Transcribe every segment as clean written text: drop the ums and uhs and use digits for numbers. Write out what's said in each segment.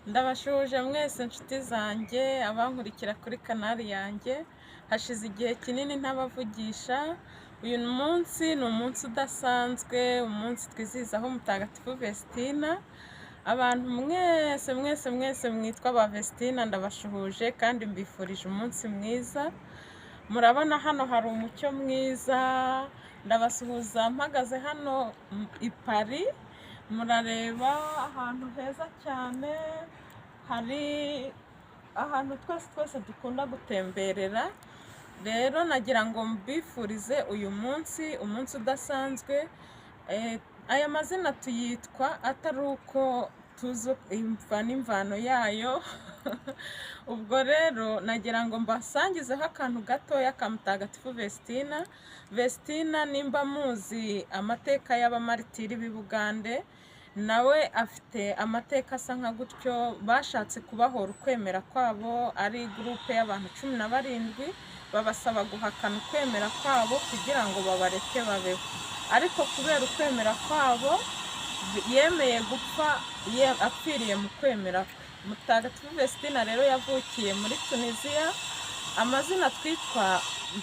Ndabashuje mwese inshuti zanjye abankurikira kuri kanali yanjye, hashize igihe kinini ntabavugisha. Uyu munsi ni umunsi udasanzwe, umunsi twizihizaho Mutagatifu Vestina. Abantu mwese mwitwa ba Vestina ndabashuhuje kandi mbifurije umunsi mwiza. Murabona hano hari umucyo mwiza, ndabasuhuza mpagaze hano i Paris. Murareba ahantu heza cyane, hari ahantu twese dukunda gutemberera. Rero nagira ngo mbifurize uyu munsi, umunsi udasanzwe. Aya mazina tuyitwa atari uko tuzi imva n'imvano yayo. Ubwo rero nagira ngo mbasangizeho akantu gatoya ka Mutagatifu Vestina. Vestina nimba muzi amateka y'abamaritiri b'i Bugande, nawe afite amateka asa nka gutyo. Bashatse kubahora ukwemera kwabo, ari gurupe y'abantu 17 babasaba guhakana ukwemera kwabo kugira ngo babareke babeho, ariko kubera ukwemera kwabo yemeye gupfa apfiriye mu kwemera. Mutagatifu Vestina rero yavukiye muri Tunisia. Amazina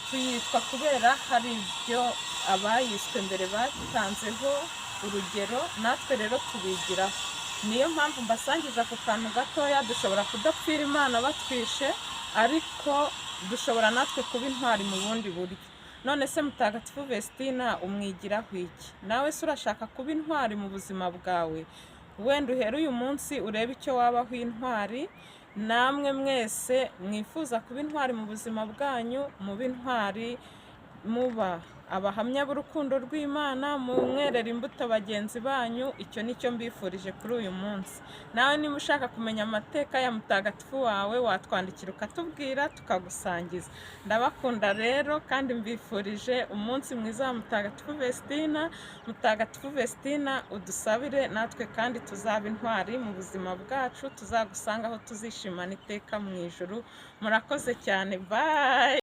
tuyitwa kubera hari ibyo abayiswe mbere batanzeho urugero, natwe rero tubigiraho. Niyo mpamvu mbasangiza ku kantu gatoya. Dushobora kudapfira Imana batwishe, ariko dushobora natwe kuba intwari mu bundi buryo. None se Mutagatifu Vestina umwigiraho iki? Nawe se urashaka kuba intwari mu buzima bwawe? Wenda uhere uyu munsi urebe icyo wabaho intwari. Namwe mwese mwifuza kuba intwari mu buzima bwanyu, muba intwari, muba abahamya b'urukundo rw'Imana, mwerera imbuto bagenzi banyu. Icyo nicyo mbifurije kuri uyu munsi. Nawe niba ushaka kumenya amateka ya mutagatifu wawe, watwandikira ukatubwira tukagusangiza. Ndabakunda rero kandi mbifurije umunsi mwiza wa Mutagatifu Vestina. Mutagatifu Vestina udusabire natwe kandi tuzaba intwari mu buzima bwacu, tuzagusangaho tuzishimana iteka mu ijuru. Murakoze cyane, bye.